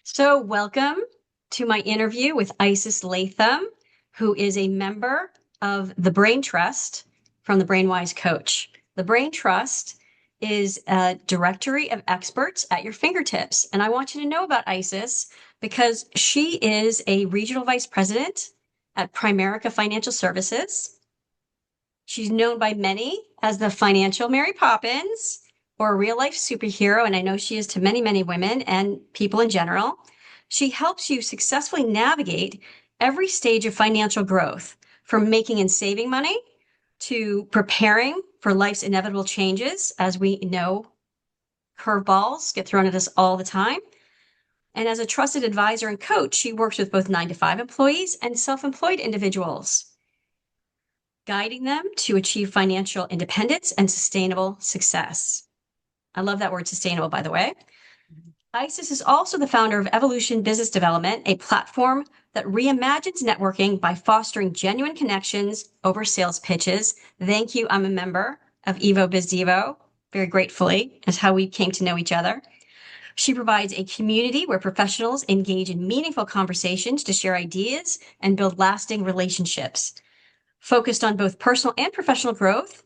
So, welcome to my interview with Isis Latham, who is a member of the Brain Trust from the Brainwise Coach. The Brain Trust is a directory of experts at your fingertips. And I want you to know about Isis because she is a regional vice president at Primerica Financial Services. She's known by many as the financial Mary Poppins or a real life superhero, and I know she is to many, many women and people in general. She helps you successfully navigate every stage of financial growth, from making and saving money to preparing for life's inevitable changes. As we know, curveballs get thrown at us all the time. And as a trusted advisor and coach, she works with both 9 to 5 employees and self employed individuals, guiding them to achieve financial independence and sustainable success. I love that word sustainable, by the way. Isis is also the founder of Evolution Business Development, a platform that reimagines networking by fostering genuine connections over sales pitches. Thank you. I'm a member of Evo Biz Devo, very gratefully, as how we came to know each other. She provides a community where professionals engage in meaningful conversations to share ideas and build lasting relationships. Focused on both personal and professional growth,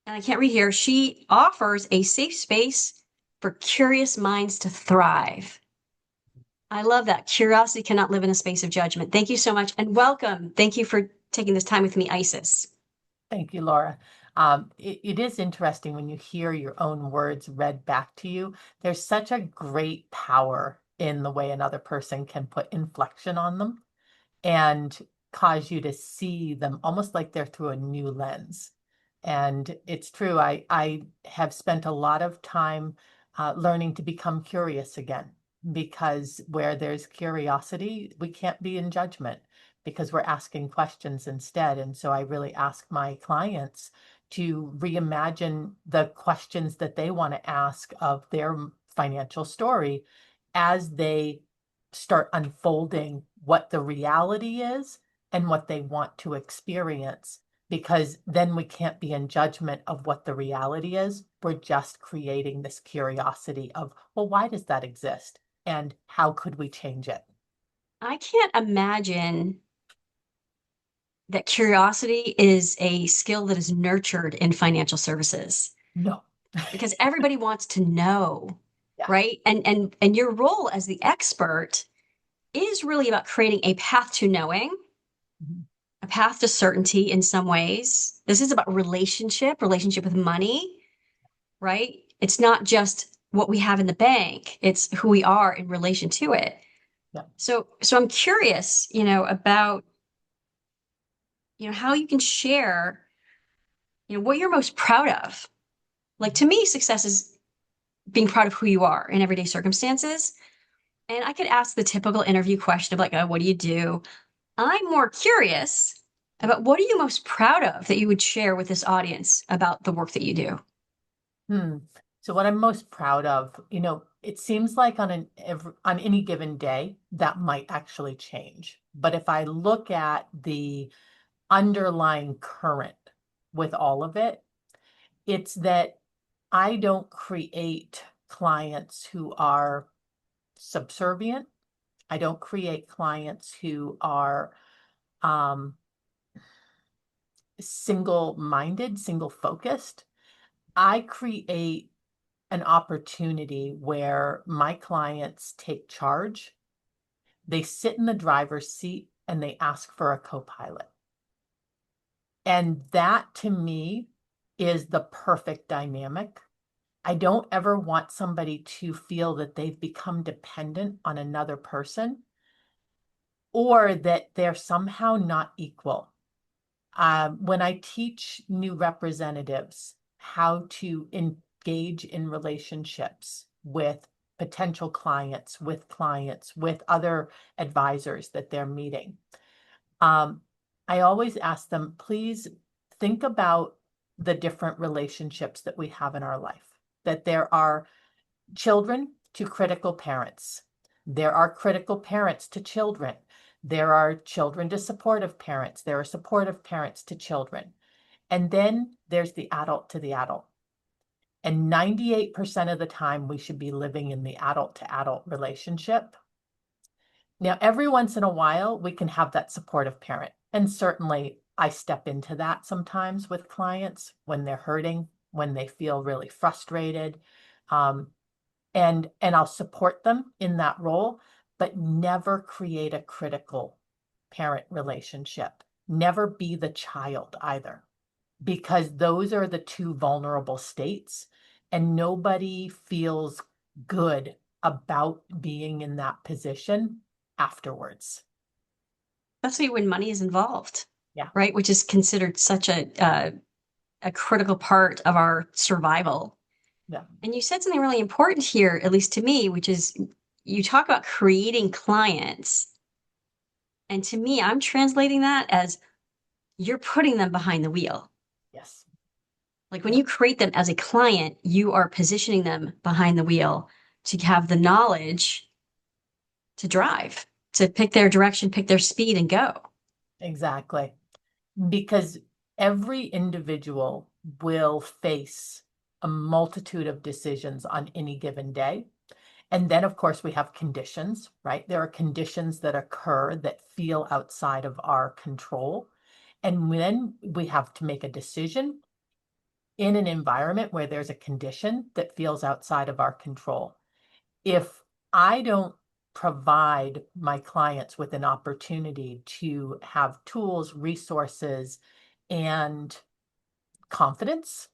and I can't read here, she offers a safe space for curious minds to thrive. I love that. Curiosity cannot live in a space of judgment. Thank you so much and welcome. Thank you for taking this time with me, Isis. Thank you, Laura. It is interesting when you hear your own words read back to you. There's such a great power in the way another person can put inflection on them and cause you to see them almost like they're through a new lens. And it's true, I have spent a lot of time learning to become curious again, because where there's curiosity, we can't be in judgment because we're asking questions instead. And so I really ask my clients to reimagine the questions that they want to ask of their financial story as they start unfolding what the reality is and what they want to experience, because then we can't be in judgment of what the reality is. We're just creating this curiosity of, well, why does that exist? And how could we change it? I can't imagine that curiosity is a skill that is nurtured in financial services No. because everybody wants to know, Yeah. right? And your role as the expert is really about creating a path to knowing, Mhm. a path to certainty in some ways. This is about relationship with money, right? It's not just what we have in the bank, it's who we are in relation to it. Yeah. So I'm curious, about, how you can share, what you're most proud of. Like to me, success is being proud of who you are in everyday circumstances. And I could ask the typical interview question of like, oh, what do you do? I'm more curious about what are you most proud of that you would share with this audience about the work that you do? Hmm. So what I'm most proud of, it seems like on any given day that might actually change. But if I look at the underlying current with all of it, it's that I don't create clients who are subservient. I don't create clients who are um, single-minded, single-focused. I create an opportunity where my clients take charge, they sit in the driver's seat, and they ask for a co-pilot. And that to me is the perfect dynamic. I don't ever want somebody to feel that they've become dependent on another person or that they're somehow not equal. When I teach new representatives how to engage in relationships with potential clients, with other advisors that they're meeting, I always ask them, please think about the different relationships that we have in our life, that there are children to critical parents. There are critical parents to children. There are children to supportive parents. There are supportive parents to children. And then there's the adult to the adult. And 98% of the time, we should be living in the adult to adult relationship. Now, every once in a while, we can have that supportive parent. And certainly, I step into that sometimes with clients when they're hurting, when they feel really frustrated. And I'll support them in that role, but never create a critical parent relationship. Never be the child either, because those are the two vulnerable states, and nobody feels good about being in that position afterwards. Especially when money is involved, Yeah. right? Which is considered such a critical part of our survival. Yeah. And you said something really important here, at least to me, which is you talk about creating clients. And to me, I'm translating that as you're putting them behind the wheel. Yes. Like when Yeah. you create them as a client, you are positioning them behind the wheel to have the knowledge to drive, to pick their direction, pick their speed, and go. Exactly. Because every individual will face a multitude of decisions on any given day. And then, of course, we have conditions, right? There are conditions that occur that feel outside of our control. And then we have to make a decision in an environment where there's a condition that feels outside of our control. If I don't provide my clients with an opportunity to have tools, resources, and confidence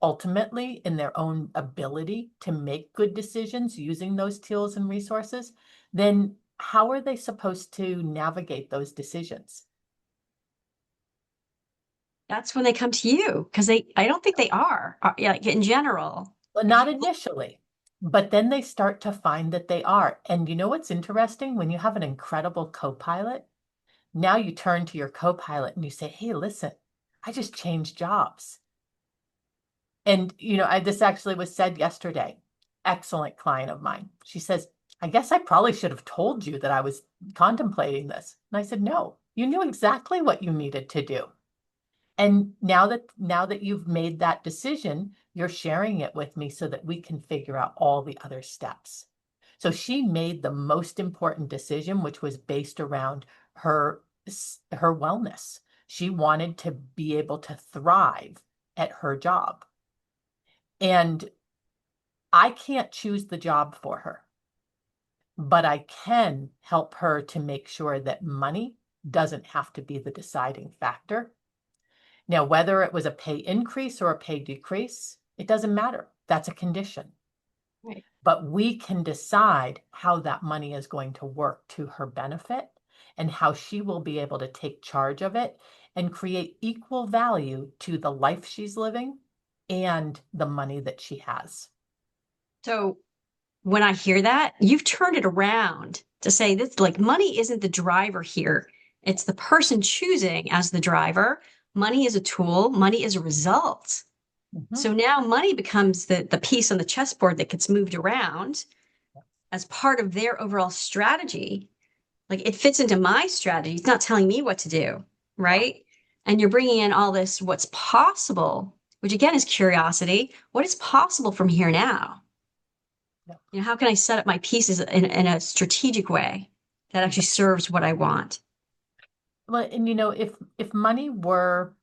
ultimately in their own ability to make good decisions using those tools and resources, then how are they supposed to navigate those decisions? That's when they come to you because I don't think they are, yeah, like in general. Well, If not you look, initially, but then they start to find that they are. And you know what's interesting? When you have an incredible co-pilot, now you turn to your co-pilot and you say, hey, listen, I just changed jobs. And, this actually was said yesterday. Excellent client of mine. She says, I guess I probably should have told you that I was contemplating this. And I said, no, you knew exactly what you needed to do. And now that you've made that decision, you're sharing it with me so that we can figure out all the other steps. So she made the most important decision, which was based around her her wellness. She wanted to be able to thrive at her job. And I can't choose the job for her, but I can help her to make sure that money doesn't have to be the deciding factor. Now, whether it was a pay increase or a pay decrease, it doesn't matter. That's a condition. right. But we can decide how that money is going to work to her benefit and how she will be able to take charge of it and create equal value to the life she's living and the money that she has. So when I hear that, you've turned it around to say this like money isn't the driver here. It's the person choosing as the driver. Money is a tool, money is a result. Mhm. So now money becomes the piece on the chessboard that gets moved around as part of their overall strategy. Like it fits into my strategy. It's not telling me what to do, Yeah. right? And you're bringing in all this what's possible, which again is curiosity. What is possible from here now? Yeah. How can I set up my pieces in a strategic way that actually Exactly. serves what I want? Well, and if money were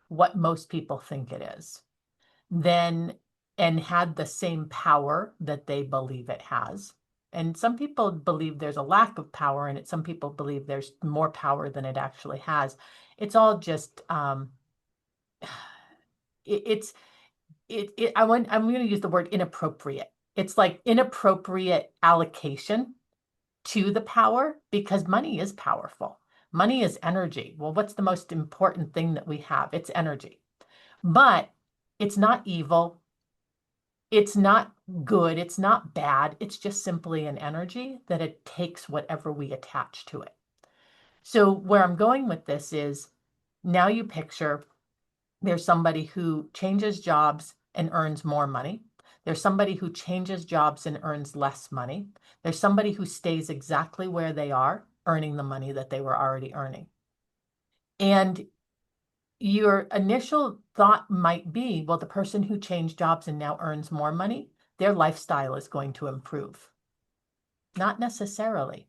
what most people think it is, then and had the same power that they believe it has. And some people believe there's a lack of power in it. Some people believe there's more power than it actually has. It's all just it, it's I'm going to use the word inappropriate. It's like inappropriate allocation to the power because money is powerful. Money is energy. Well, what's the most important thing that we have? It's energy. But it's not evil. It's not good. It's not bad. It's just simply an energy that it takes whatever we attach to it. So where I'm going with this is now you picture there's somebody who changes jobs and earns more money. There's somebody who changes jobs and earns less money. There's somebody who stays exactly where they are, earning the money that they were already earning. And your initial thought might be, well, the person who changed jobs and now earns more money, their lifestyle is going to improve. Not necessarily,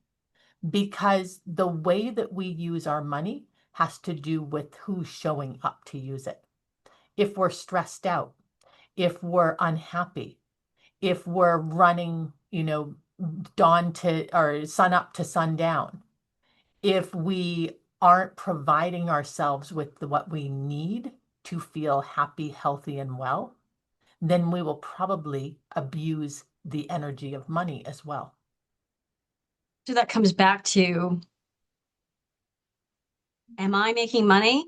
because the way that we use our money has to do with who's showing up to use it. If we're stressed out, if we're unhappy, if we're running, dawn to or sun up to sundown, if we aren't providing ourselves with what we need to feel happy, healthy, and well, then we will probably abuse the energy of money as well. So that comes back to, am I making money?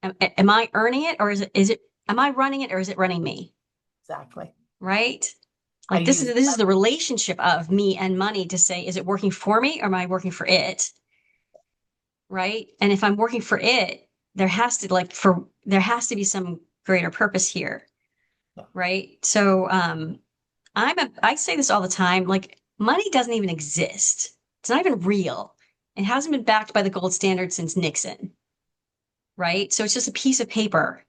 Am I earning it, or am I running it, or is it running me? Exactly. Right? I Like this use is the relationship of me and money to say, is it working for me or am I working for it? Right? And if I'm working for it, there has to be some greater purpose here. Yeah. Right? So I say this all the time, like money doesn't even exist. It's not even real. It hasn't been backed by the gold standard since Nixon. Right? So it's just a piece of paper.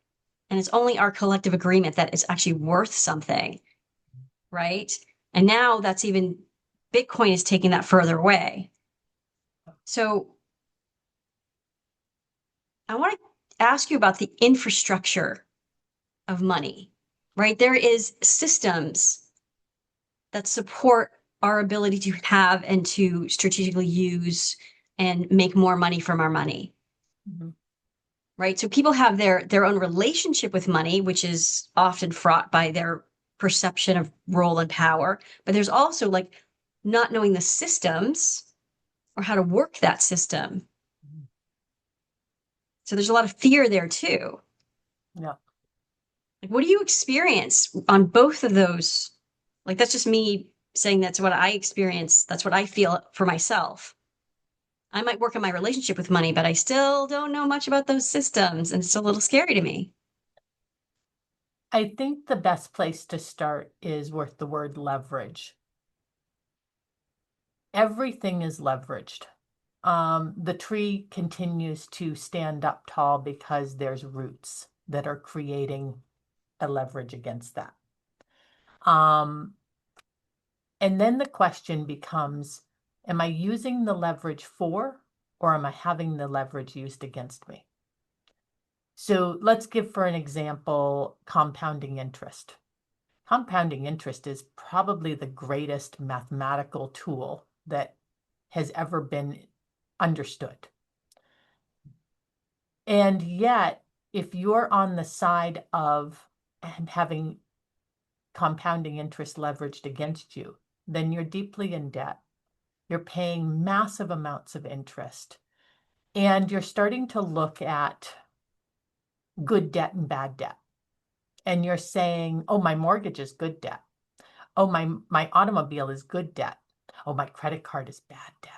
And it's only our collective agreement that it's actually worth something. Right? And now that's even Bitcoin is taking that further away. So I want to ask you about the infrastructure of money, right? There is systems that support our ability to have and to strategically use and make more money from our money. Mm-hmm. Right? So people have their own relationship with money, which is often fraught by their perception of role and power. But there's also like not knowing the systems or how to work that system. So there's a lot of fear there too. Yeah. Like, what do you experience on both of those? Like, that's just me saying that's what I experience. That's what I feel for myself. I might work on my relationship with money, but I still don't know much about those systems, and it's a little scary to me. I think the best place to start is with the word leverage. Everything is leveraged. The tree continues to stand up tall because there's roots that are creating a leverage against that. And then the question becomes, am I using the leverage for, or am I having the leverage used against me? So let's give, for an example, compounding interest. Compounding interest is probably the greatest mathematical tool that has ever been understood. And yet, if you're on the side of having compounding interest leveraged against you, then you're deeply in debt. You're paying massive amounts of interest. And you're starting to look at good debt and bad debt. And you're saying, oh, my mortgage is good debt. Oh, my automobile is good debt. Oh, my credit card is bad debt.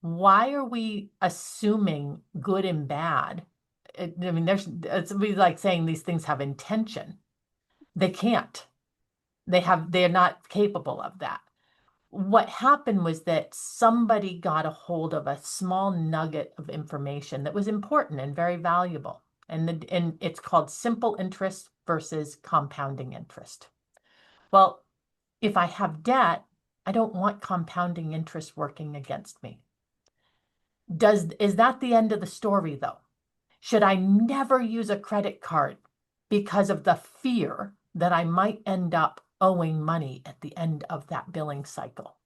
Why are we assuming good and bad? I mean, it's like saying these things have intention. They can't. They're not capable of that. What happened was that somebody got a hold of a small nugget of information that was important and very valuable. And it's called simple interest versus compounding interest. Well, if I have debt, I don't want compounding interest working against me. Is that the end of the story, though? Should I never use a credit card because of the fear that I might end up owing money at the end of that billing cycle?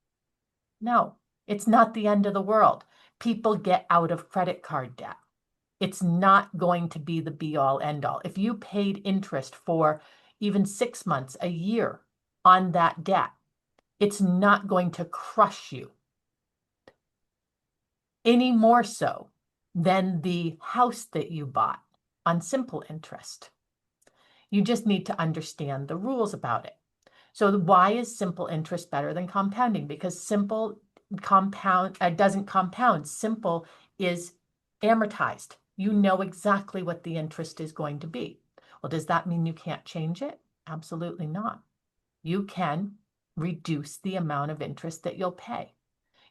No, it's not the end of the world. People get out of credit card debt. It's not going to be the be all end all. If you paid interest for even 6 months, a year on that debt, it's not going to crush you any more so than the house that you bought on simple interest. You just need to understand the rules about it. So why is simple interest better than compounding? Because simple doesn't compound. Simple is amortized. You know exactly what the interest is going to be. Well, does that mean you can't change it? Absolutely not. You can reduce the amount of interest that you'll pay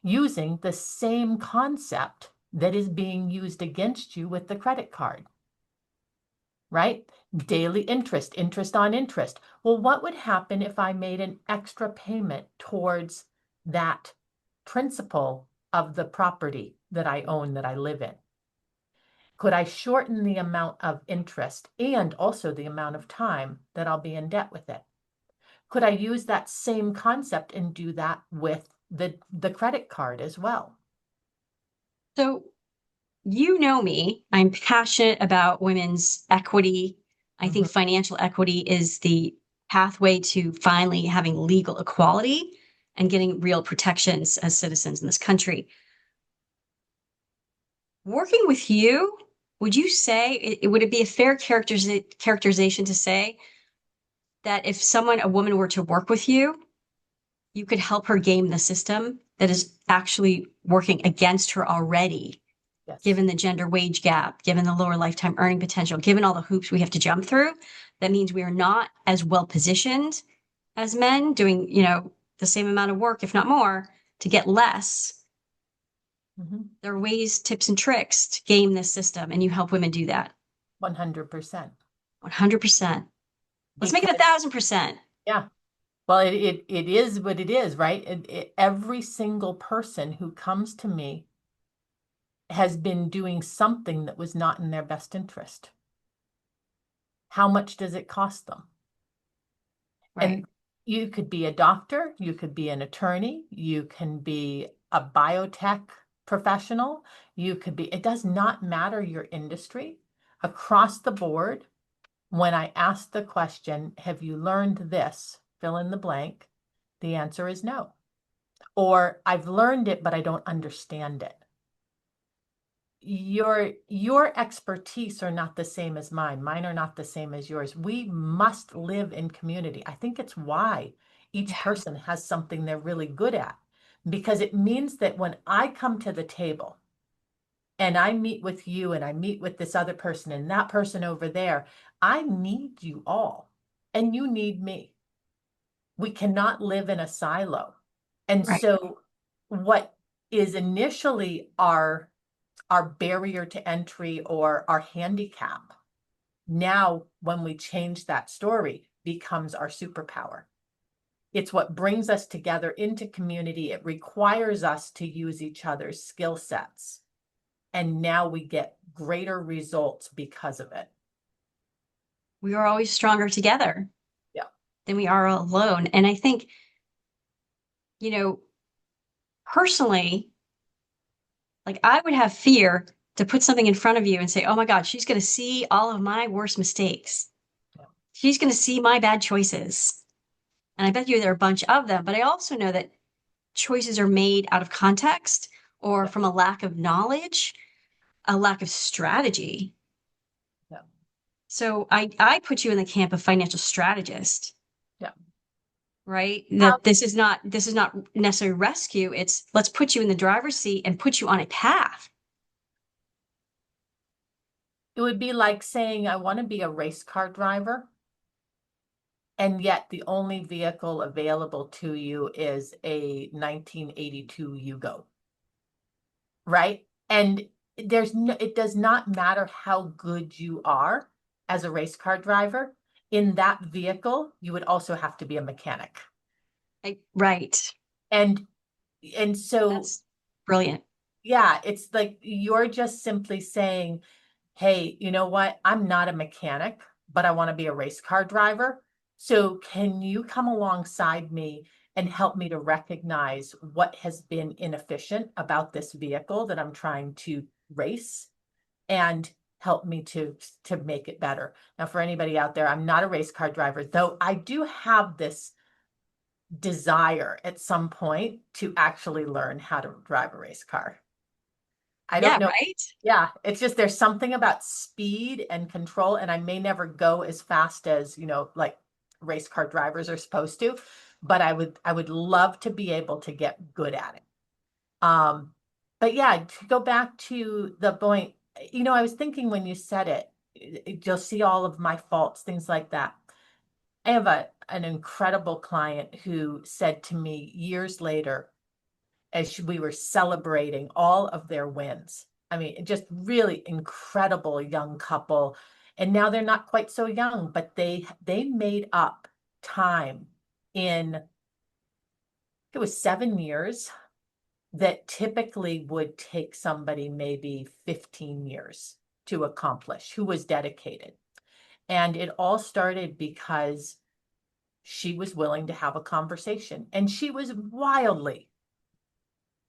using the same concept that is being used against you with the credit card, right? Daily interest, interest on interest. Well, what would happen if I made an extra payment towards that principal of the property that I own, that I live in? Could I shorten the amount of interest and also the amount of time that I'll be in debt with it? Could I use that same concept and do that with the credit card as well? So, you know me, I'm passionate about women's equity. I think Mhm. financial equity is the pathway to finally having legal equality and getting real protections as citizens in this country. Working with you, would you say would it be a fair characterization to say that if a woman were to work with you, you could help her game the system that is actually working against her already, Yes. given the gender wage gap, given the lower lifetime earning potential, given all the hoops we have to jump through? That means we are not as well positioned as men doing, the same amount of work, if not more, to get less. Mhm. There are ways, tips, and tricks to game this system, and you help women do that. 100%. 100%. Let's make it Because, 1,000%. yeah, well, it is what it is, right? Every single person who comes to me has been doing something that was not in their best interest. How much does it cost them? Right. And you could be a doctor, you could be an attorney, you can be a biotech professional, you could be, it does not matter your industry. Across the board, when I ask the question, have you learned this? Fill in the blank. The answer is no. Or I've learned it, but I don't understand it. Your expertise are not the same as mine. Mine are not the same as yours. We must live in community. I think it's why each Yeah. person has something they're really good at, because it means that when I come to the table and I meet with you and I meet with this other person and that person over there, I need you all and you need me. We cannot live in a silo. And Right. so what is initially our barrier to entry or our handicap, now when we change that story, becomes our superpower. It's what brings us together into community. It requires us to use each other's skill sets. And now we get greater results because of it. We are always stronger together Yeah. than we are alone. And I think, you know, personally, like I would have fear to put something in front of you and say, oh my God, she's going to see all of my worst mistakes. Yeah. She's going to see my bad choices. And I bet you there are a bunch of them. But I also know that choices are made out of context or Yeah. from a lack of knowledge, a lack of strategy. Yeah. So I put you in the camp of financial strategist, Yeah. right? How That this is not necessarily rescue. It's let's put you in the driver's seat and put you on a path. it would be like saying, I want to be a race car driver, and yet the only vehicle available to you is a 1982 Yugo, right? And it does not matter how good you are as a race car driver. In that vehicle, you would also have to be a mechanic. Right. And and so That's brilliant. yeah, it's like you're just simply saying, hey, you know what? I'm not a mechanic, but I want to be a race car driver. So can you come alongside me and help me to recognize what has been inefficient about this vehicle that I'm trying to race and help me to make it better. Now, for anybody out there, I'm not a race car driver, though I do have this desire at some point to actually learn how to drive a race car. I don't Yeah, know. right. Yeah, it's just there's something about speed and control, and I may never go as fast as, like race car drivers are supposed to, but I would love to be able to get good at it. Um, but yeah, to go back to the point, I was thinking when you said you'll see all of my faults, things like that. I have an incredible client who said to me years later, as we were celebrating all of their wins. I mean, just really incredible young couple. And now they're not quite so young, but they made up time in, it was 7 years that typically would take somebody maybe 15 years to accomplish, who was dedicated. And it all started because she was willing to have a conversation, and she was wildly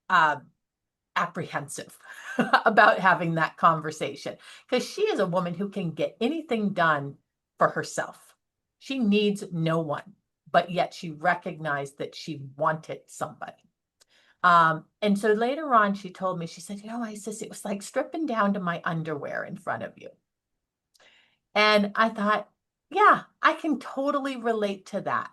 uh, apprehensive about having that conversation, because she is a woman who can get anything done for herself. She needs no one, but yet she recognized that she wanted somebody. And so later on, she told me, she said, Isis, it was like stripping down to my underwear in front of you. And I thought, yeah, I can totally relate to that.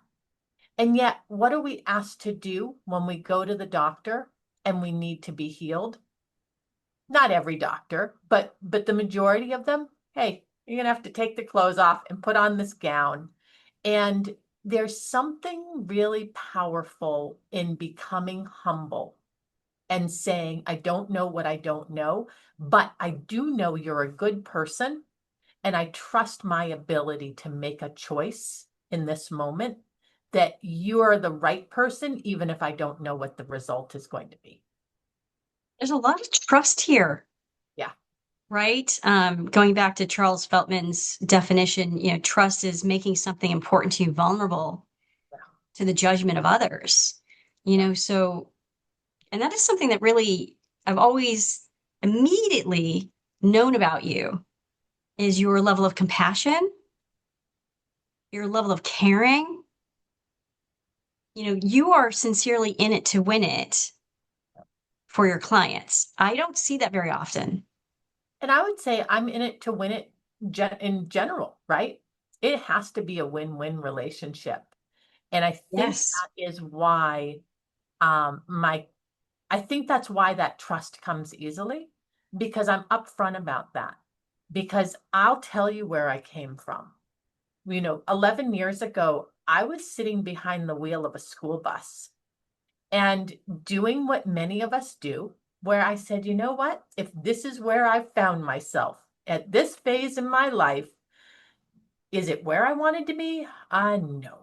And yet, what are we asked to do when we go to the doctor and we need to be healed? Not every doctor, but the majority of them, hey, you're gonna have to take the clothes off and put on this gown. And there's something really powerful in becoming humble and saying, I don't know what I don't know, but I do know you're a good person, and I trust my ability to make a choice in this moment that you are the right person, even if I don't know what the result is going to be. There's a lot of trust here, Yeah. right? Going back to Charles Feltman's definition, trust is making something important to you vulnerable to the judgment of others. So, and that is something that really I've always immediately known about you is your level of compassion, your level of caring. You are sincerely in it to win it for your clients. I don't see that very often. And I would say I'm in it to win it in general, right? It has to be a win-win relationship. And I think Yes. that is why my I think that's why that trust comes easily, because I'm upfront about that. Because I'll tell you where I came from. 11 years ago, I was sitting behind the wheel of a school bus and doing what many of us do, where I said, you know what? If this is where I found myself at this phase in my life, is it where I wanted to be? No,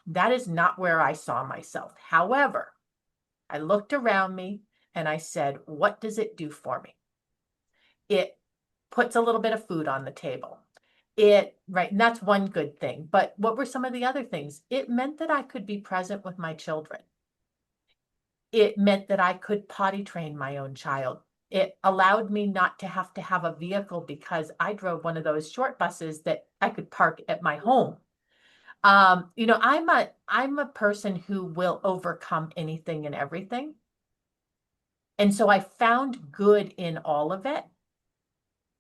that is not where I saw myself. However, I looked around me and I said, what does it do for me? It puts a little bit of food on the table. Right, and that's one good thing. But what were some of the other things? It meant that I could be present with my children. It meant that I could potty train my own child. It allowed me not to have a vehicle because I drove one of those short buses that I could park at my home. I'm a person who will overcome anything and everything. And so I found good in all of it.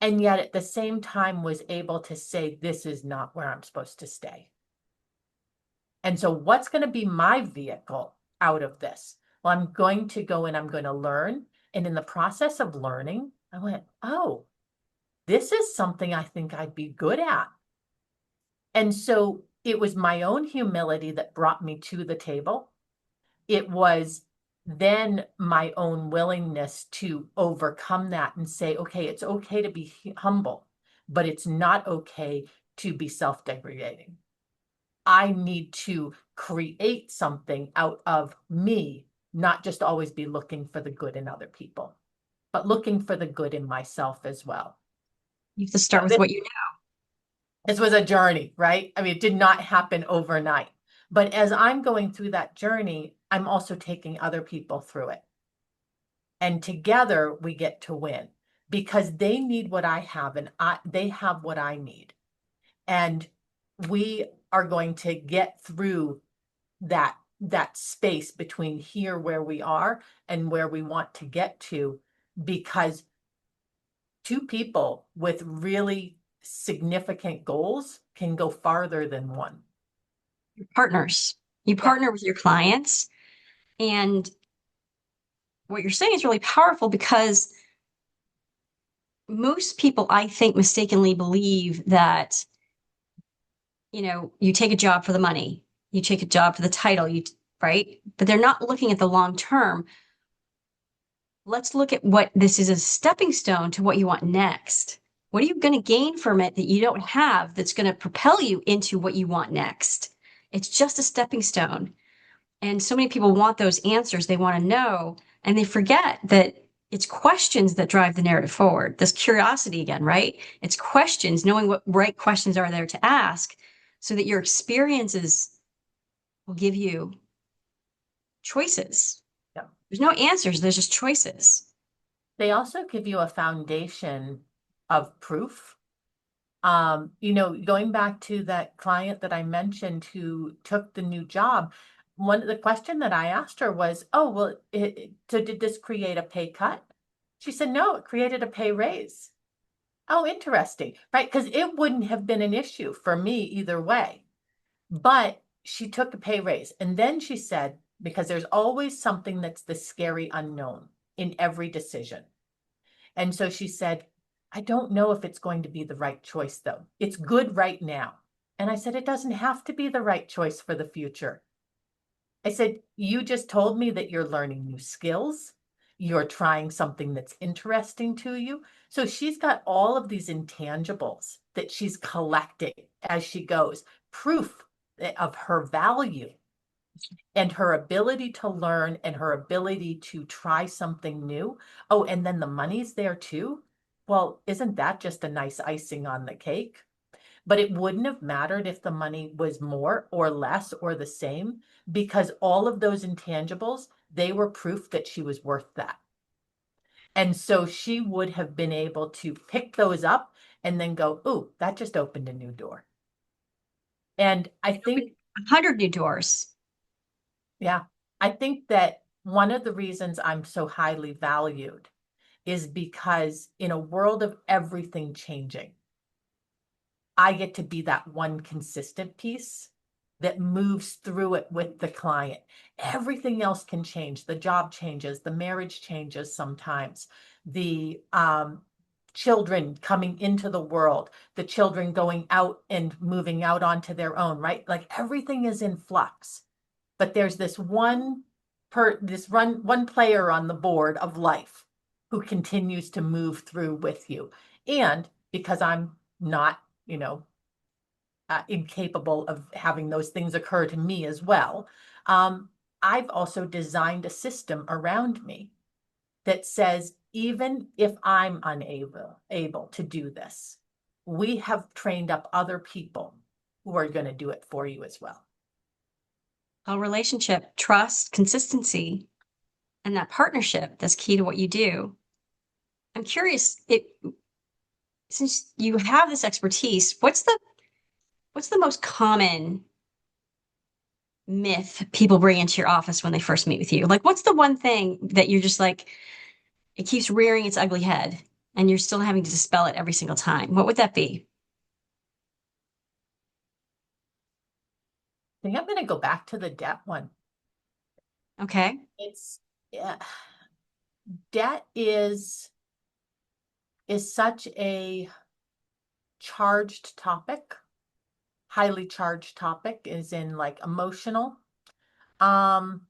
And yet at the same time was able to say, this is not where I'm supposed to stay. And so what's going to be my vehicle out of this? Well, I'm going to go and I'm going to learn. And in the process of learning, I went, oh, this is something I think I'd be good at. And so it was my own humility that brought me to the table. It was then my own willingness to overcome that and say, okay, it's okay to be humble, but it's not okay to be self-degrading. I need to create something out of me, not just always be looking for the good in other people, but looking for the good in myself as well. You have to Now, start with what you know. this was a journey, right? I mean, it did not happen overnight. But as I'm going through that journey, I'm also taking other people through it. And together we get to win because they need what I have and they have what I need. And we are going to get through that space between here where we are and where we want to get to, because two people with really significant goals can go farther than one. Your partners. You Yeah. partner with your clients. And what you're saying is really powerful because most people, I think, mistakenly believe that, you take a job for the money, you take a job for the title, right? But they're not looking at the long term. let's look at what this is, a stepping stone to what you want next. What are you going to gain from it that you don't have that's going to propel you into what you want next? It's just a stepping stone. And so many people want those answers. They want to know, and they forget that it's questions that drive the narrative forward. This curiosity again, right? It's questions, knowing what right questions are there to ask so that your experiences will give you choices. Yeah. There's no answers, there's just choices. They also give you a foundation of proof. Going back to that client that I mentioned who took the new job, the question that I asked her was, oh, well, so did this create a pay cut? She said, no, it created a pay raise. Oh, interesting, right? Because it wouldn't have been an issue for me either way. But she took a pay raise. And then she said, because there's always something that's the scary unknown in every decision. And so she said, I don't know if it's going to be the right choice, though. It's good right now. And I said, it doesn't have to be the right choice for the future. I said, you just told me that you're learning new skills. You're trying something that's interesting to you. So she's got all of these intangibles that she's collecting as she goes, proof of her value and her ability to learn and her ability to try something new. Oh, and then the money's there too. Well, isn't that just a nice icing on the cake? But it wouldn't have mattered if the money was more or less or the same, because all of those intangibles, they were proof that she was worth that. And so she would have been able to pick those up and then go, ooh, that just opened a new door. And I think 100 new doors. Yeah, I think that one of the reasons I'm so highly valued is because in a world of everything changing, I get to be that one consistent piece that moves through it with the client. Everything else can change. The job changes, the marriage changes sometimes, the children coming into the world, the children going out and moving out onto their own, right? Like everything is in flux. But there's this one player on the board of life who continues to move through with you. And because I'm not, incapable of having those things occur to me as well, I've also designed a system around me that says, even if I'm able to do this, we have trained up other people who are going to do it for you as well. A relationship, trust, consistency, and that partnership that's key to what you do. I'm curious, since you have this expertise, what's the most common myth people bring into your office when they first meet with you? Like, what's the one thing that you're just like, it keeps rearing its ugly head and you're still having to dispel it every single time? What would that be? I think I'm going to go back to the debt one. Okay. It's yeah, debt is such a charged topic, highly charged topic, is in like emotional. Um,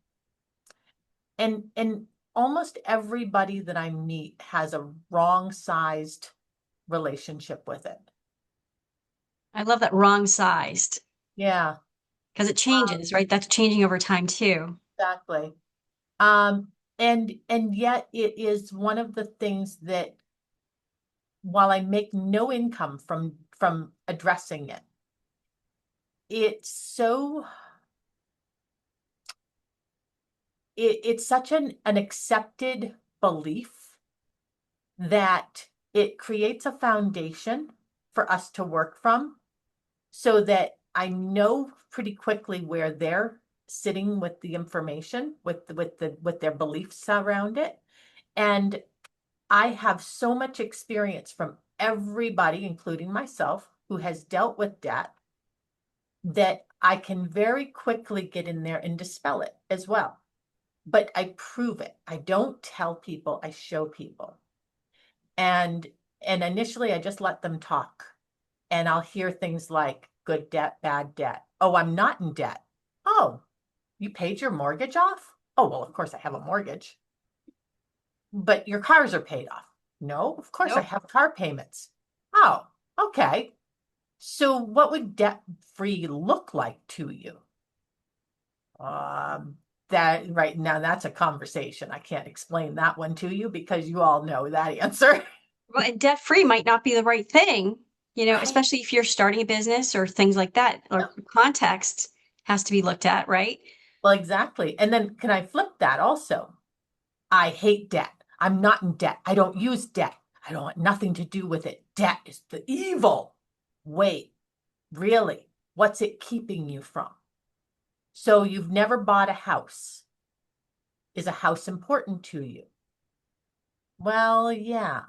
and almost everybody that I meet has a wrong sized relationship with it. I love that wrong sized Yeah, because it changes, right? That's changing over time too. exactly. And yet it is one of the things that, while I make no income from addressing it, it's it's such an accepted belief that it creates a foundation for us to work from, so that I know pretty quickly where they're sitting with the information, with their beliefs around it. And I have so much experience from everybody, including myself, who has dealt with debt, that I can very quickly get in there and dispel it as well. But I prove it. I don't tell people, I show people. And initially I just let them talk. And I'll hear things like good debt, bad debt. Oh, I'm not in debt. Oh, you paid your mortgage off? Oh, well, of course I have a mortgage. but your cars are paid off. No, of course I Nope. have car payments. Oh, okay. So what would debt free look like to you? Um, that right now, that's a conversation. I can't explain that one to you because you all know that answer. Well, and debt free might not be the right thing, Right. especially if you're starting a business or things like that, or Yep. context has to be looked at, right? Well, exactly. And then can I flip that also? I hate debt. I'm not in debt. I don't use debt. I don't want nothing to do with it. Debt is the evil. Wait, really? What's it keeping you from? So you've never bought a house. Is a house important to you? Well, yeah.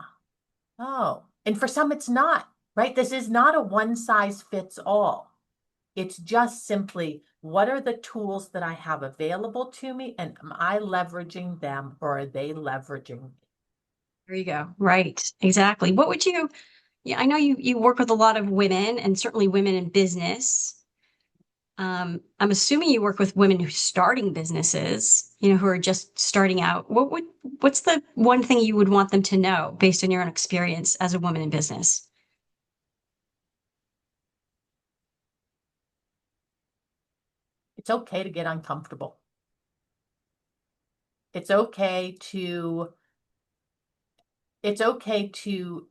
Oh, and for some it's not, right? This is not a one size fits all. It's just simply what are the tools that I have available to me, and am I leveraging them or are they leveraging me? There you go. Right. Exactly. What would you, yeah, I know you work with a lot of women and certainly women in business. I'm assuming you work with women who are starting businesses, who are just starting out. What's the one thing you would want them to know based on your own experience as a woman in business? It's okay to get uncomfortable. It's okay to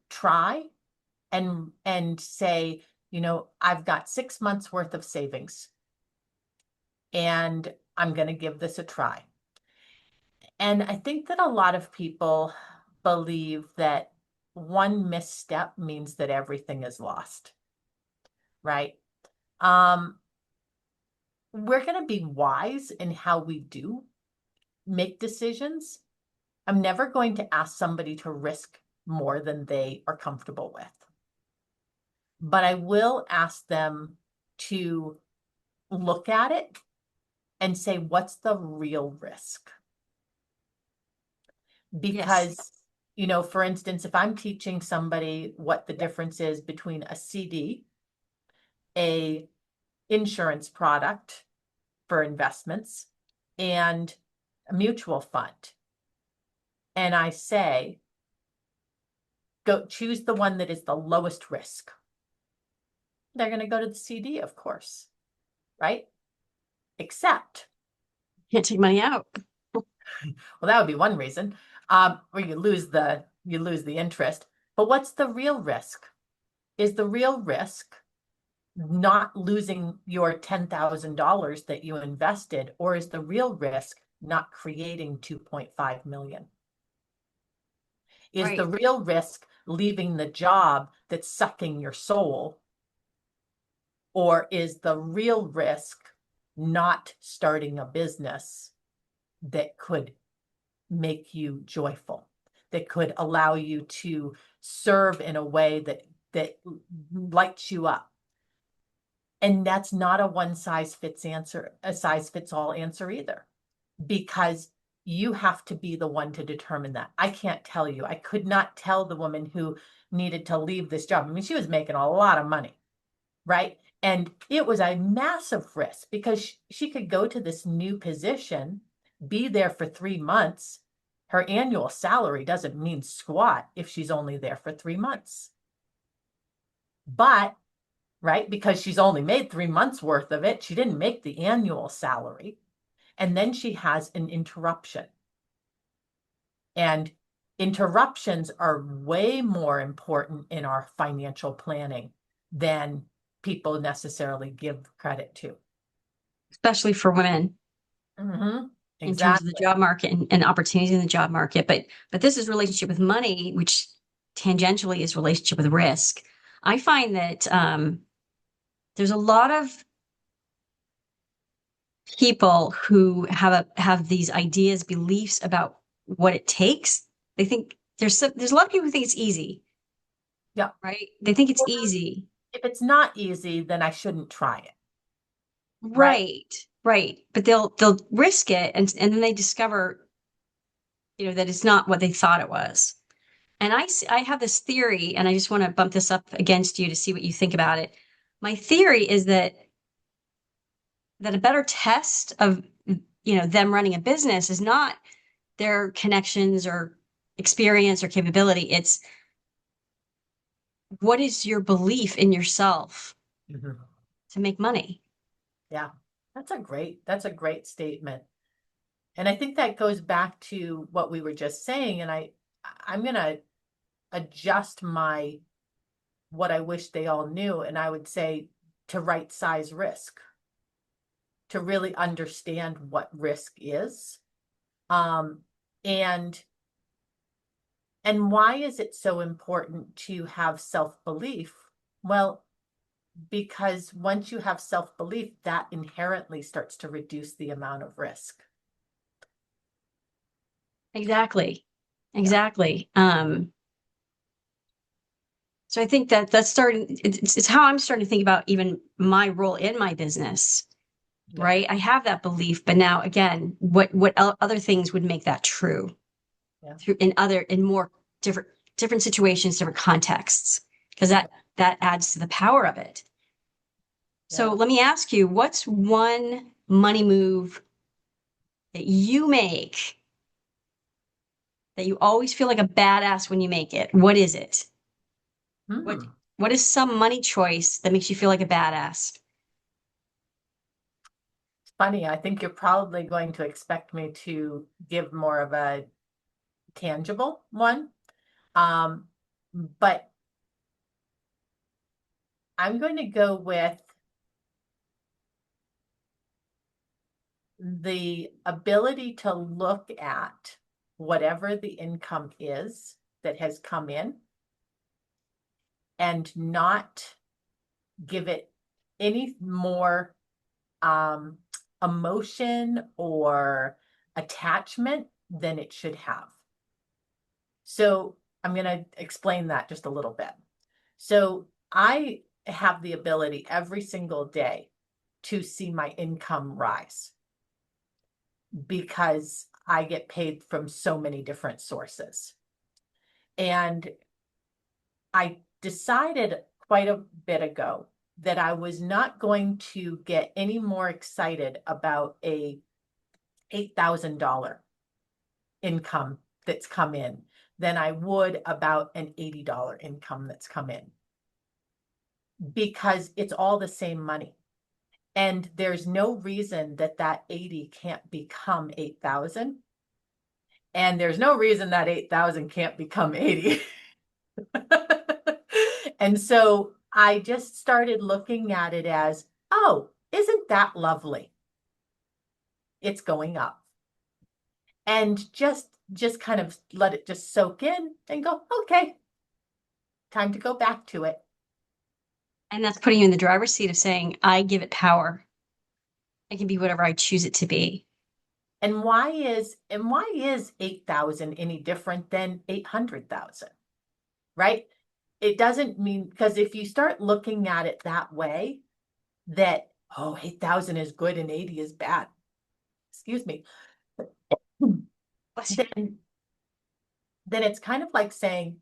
try and say, I've got 6 months worth of savings and I'm going to give this a try. And I think that a lot of people believe that one misstep means that everything is lost, right? Um, we're going to be wise in how we do make decisions. I'm never going to ask somebody to risk more than they are comfortable with, but I will ask them to look at it and say, what's the real risk? Yes. Because, for instance, if I'm teaching somebody what the difference is between a CD, a insurance product for investments, and a mutual fund, and I say, go choose the one that is the lowest risk, they're going to go to the CD, of course, right? Except, Can't take money out. well, that would be one reason, where you lose the interest. But what's the real risk? Is the real risk not losing your $10,000 that you invested, or is the real risk not creating 2.5 million? Is the Right. real risk leaving the job that's sucking your soul, or is the real risk not starting a business that could make you joyful, that could allow you to serve in a way that lights you up? And that's not a one size fits answer, a size fits all answer either, because you have to be the one to determine that. I can't tell you. I could not tell the woman who needed to leave this job. I mean, she was making a lot of money, right? And it was a massive risk because she could go to this new position, be there for 3 months. Her annual salary doesn't mean squat if she's only there for 3 months. But right? Because she's only made 3 months worth of it. She didn't make the annual salary. And then she has an interruption. And interruptions are way more important in our financial planning than people necessarily give credit to. Especially for women Mm-hmm. in terms of the Exactly. job market and opportunities in the job market. But this is relationship with money, which tangentially is relationship with risk. I find that there's a lot of people who have these ideas, beliefs about what it takes. They think there's a lot of people who think it's easy, Yeah. right? They think it's Well, easy. if it's not easy, then I shouldn't try it. Right. Right, right. But they'll risk it and then they discover, that it's not what they thought it was. And I have this theory, and I just want to bump this up against you to see what you think about it. My theory is that a better test of them running a business is not their connections or experience or capability. It's what is your belief in yourself Mhm. to make money? Yeah, that's a great statement. And I think that goes back to what we were just saying. And I'm gonna adjust my what I wish they all knew, and I would say to right size risk, to really understand what risk is. Um, and why is it so important to have self-belief? Well, because once you have self-belief, that inherently starts to reduce the amount of risk. Exactly. Yeah. Exactly. So I think that that's starting, it's how I'm starting to think about even my role in my business, Yeah. right? I have that belief, but now again, other things would make that true Yeah. through in more different situations, different contexts, because that adds to the power of it. So Yeah. let me ask you, what's one money move that you make that you always feel like a badass when you make it? What is it? What Hmm. what is some money choice that makes you feel like a badass? It's funny. I think you're probably going to expect me to give more of a tangible one. Um, but I'm going to go with the ability to look at whatever the income is that has come in and not give it any more um, emotion or attachment than it should have. So I'm going to explain that just a little bit. So I have the ability every single day to see my income rise because I get paid from so many different sources. And I decided quite a bit ago that I was not going to get any more excited about a $8,000 income that's come in than I would about an $80 income that's come in, because it's all the same money. And there's no reason that that 80 can't become 8,000. And there's no reason that 8,000 can't become 80. And so I just started looking at it as, oh, isn't that lovely? It's going up. And just kind of let it just soak in and go, okay, time to go back to it. And that's putting you in the driver's seat of saying, I give it power. It can be whatever I choose it to be. And why is 8,000 any different than 800,000? Right? It doesn't mean, because if you start looking at it that way, that, oh, 8,000 is good and 80 is bad. Excuse me. Bless you. Then it's kind of like saying,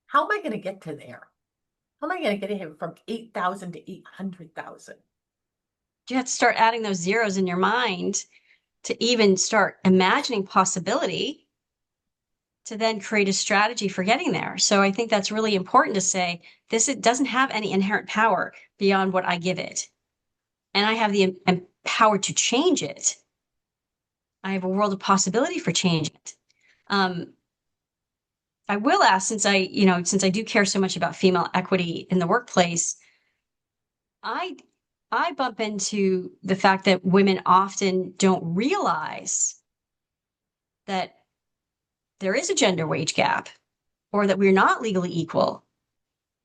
how am I going to get to there? How am I going to get here from 8,000 to 800,000? You have to start adding those zeros in your mind to even start imagining possibility to then create a strategy for getting there. So I think that's really important to say this, it doesn't have any inherent power beyond what I give it. And I have the power to change it. I have a world of possibility for changing it. Um, I will ask, since I do care so much about female equity in the workplace, I I bump into the fact that women often don't realize that there is a gender wage gap or that we're not legally equal.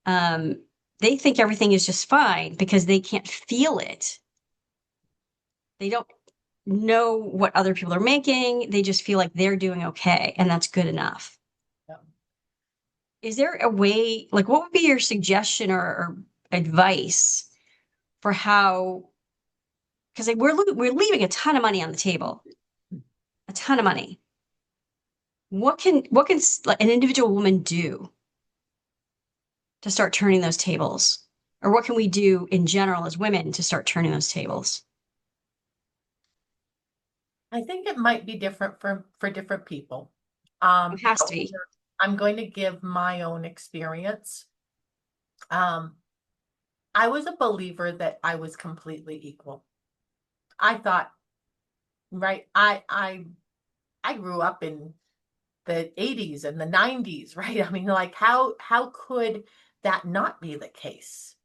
Um, they think everything is just fine because they can't feel it. They don't know what other people are making. They just feel like they're doing okay, and that's good enough. Yeah. Is there a way, like, what would be your suggestion or advice for how? Because we're leaving a ton of money on the table, a ton of money. What can like, an individual woman do to start turning those tables? Or what can we do in general as women to start turning those tables? I think it might be different for different people. It has to be. However, I'm going to give my own experience. Um, I was a believer that I was completely equal. I thought, right, I grew up in the 80s and the 90s, right? I mean, like how could that not be the case?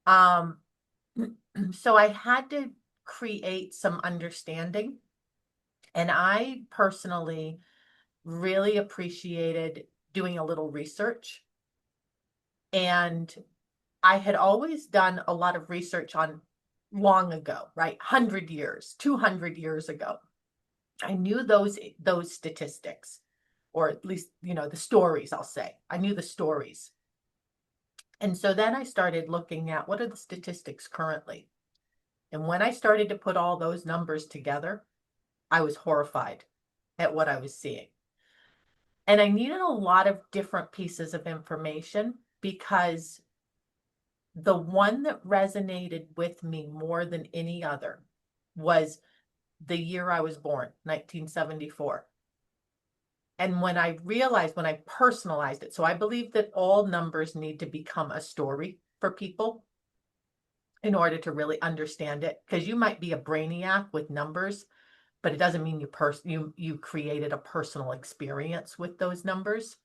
Um, so I had to create some understanding, and I personally really appreciated doing a little research. And I had always done a lot of research on long ago, right? 100 years, 200 years ago. I knew those statistics, or at least, the stories, I'll say. I knew the stories. And so then I started looking at what are the statistics currently. And when I started to put all those numbers together, I was horrified at what I was seeing. And I needed a lot of different pieces of information because the one that resonated with me more than any other was the year I was born, 1974. And when I realized, when I personalized it, so I believe that all numbers need to become a story for people in order to really understand it. Because you might be a brainiac with numbers, but it doesn't mean you created a personal experience with those numbers.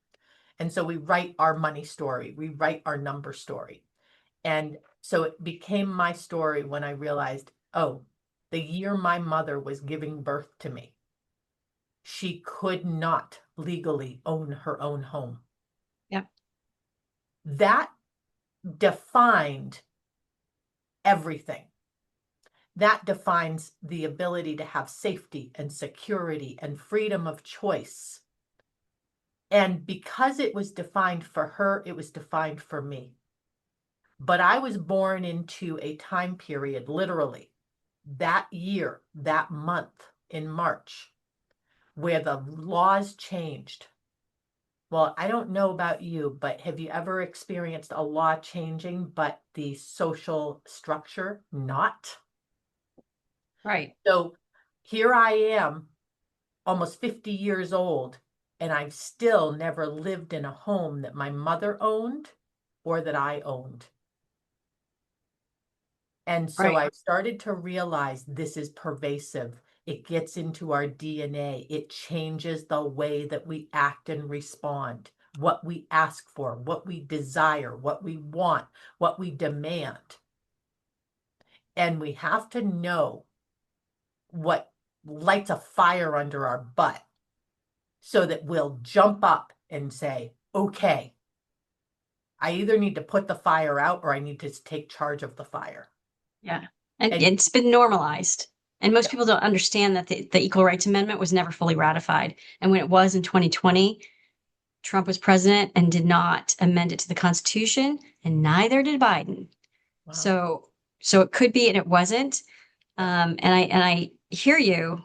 And so we write our money story, we write our number story. And so it became my story when I realized, oh, the year my mother was giving birth to me, she could not legally own her own home. Yep. That defined everything. That defines the ability to have safety and security and freedom of choice. And because it was defined for her, it was defined for me. But I was born into a time period, literally, that year, that month in March, where the laws changed. Well, I don't know about you, but have you ever experienced a law changing, but the social structure not? Right. So here I am, almost 50 years old, and I've still never lived in a home that my mother owned or that I owned. And so Right. I started to realize this is pervasive. It gets into our DNA. It changes the way that we act and respond, what we ask for, what we desire, what we want, what we demand. And we have to know what lights a fire under our butt so that we'll jump up and say, okay, I either need to put the fire out or I need to take charge of the fire. Yeah. And And it's been normalized. And most yeah, people don't understand that the Equal Rights Amendment was never fully ratified. And when it was in 2020, Trump was president and did not amend it to the Constitution, and neither did Biden. wow, So it could be, and it wasn't. yeah. And I hear you.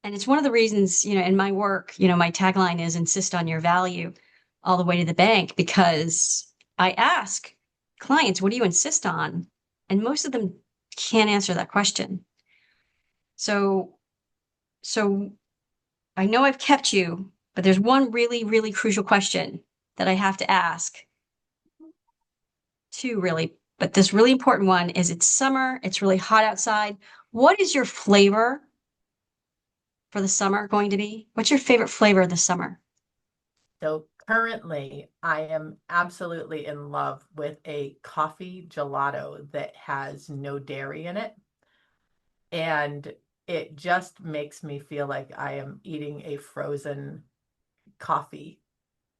And it's one of the reasons, in my work, my tagline is insist on your value all the way to the bank, because I ask clients, what do you insist on? And most of them can't answer that question. So, so I know I've kept you, but there's one really, really crucial question that I have to ask. Two really, but this really important one is, it's summer, it's really hot outside. What is your flavor for the summer going to be? What's your favorite flavor of the summer? So currently, I am absolutely in love with a coffee gelato that has no dairy in it. And it just makes me feel like I am eating a frozen coffee.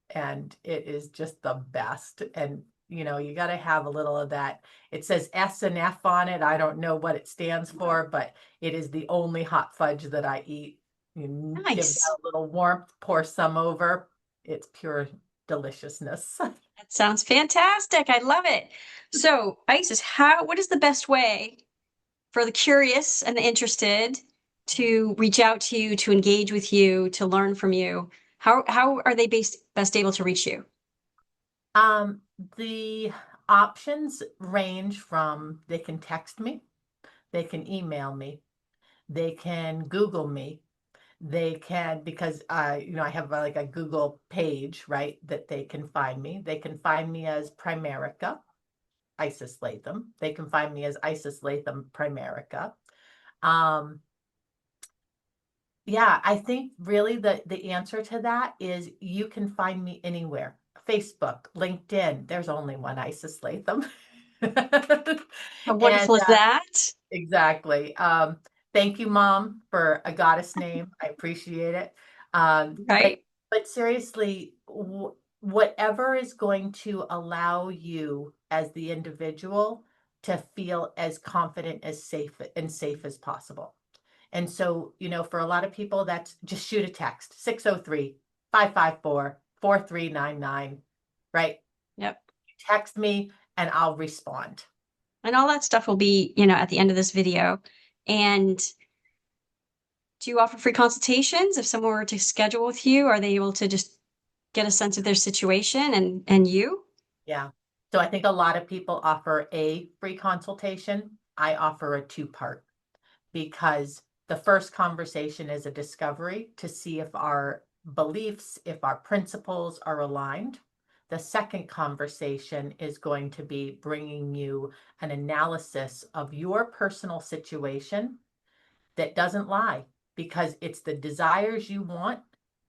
And it is just the best. And, you got to have a little of that. It says S and F on it. I don't know what it stands for, but it is the only hot fudge that I eat. You give that Nice. a little warmth, pour some over. It's pure deliciousness. That sounds fantastic. I love it. So, Isis, what is the best way for the curious and the interested to reach out to you, to engage with you, to learn from you? How are they best able to reach you? Um, the options range from they can text me, they can email me, they can Google me, They can, because I have like a Google page, right, that they can find me. They can find me as Primerica, Isis Latham. They can find me as Isis Latham Primerica. Um, yeah, I think really the answer to that is you can find me anywhere. Facebook, LinkedIn, there's only one Isis Latham. How And wonderful is that? exactly. Thank you, Mom, for a goddess name. I appreciate it. But Right? seriously, whatever is going to allow you as the individual to feel as confident as safe as possible. And so, for a lot of people, that's just shoot a text, 603-554-4399, right? Yep. Text me and I'll respond. And all that stuff will be, at the end of this video. And do you offer free consultations? If someone were to schedule with you, are they able to just get a sense of their situation and you? Yeah. So I think a lot of people offer a free consultation. I offer a two-part because the first conversation is a discovery to see if our beliefs, if our principles are aligned. The second conversation is going to be bringing you an analysis of your personal situation that doesn't lie, because it's the desires you want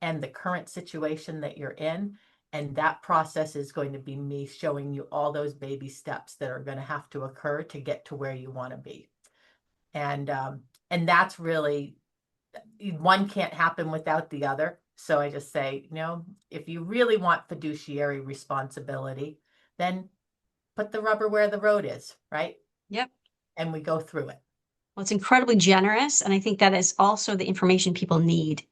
and the current situation that you're in. And that process is going to be me showing you all those baby steps that are going to have to occur to get to where you want to be. And that's really, one can't happen without the other. So I just say, if you really want fiduciary responsibility, then put the rubber where the road is, right? Yep. And we go through it. Well, it's incredibly generous. And I think that is also the information people need,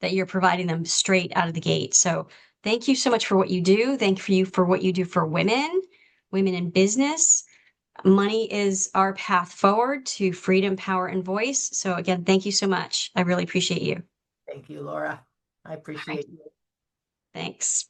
that you're providing them straight out of the gate. So thank you so much for what you do. Thank you for what you do for women, women in business. Money is our path forward to freedom, power, and voice. So again, thank you so much. I really appreciate you. Thank you, Laura. I All right. appreciate you. Thanks.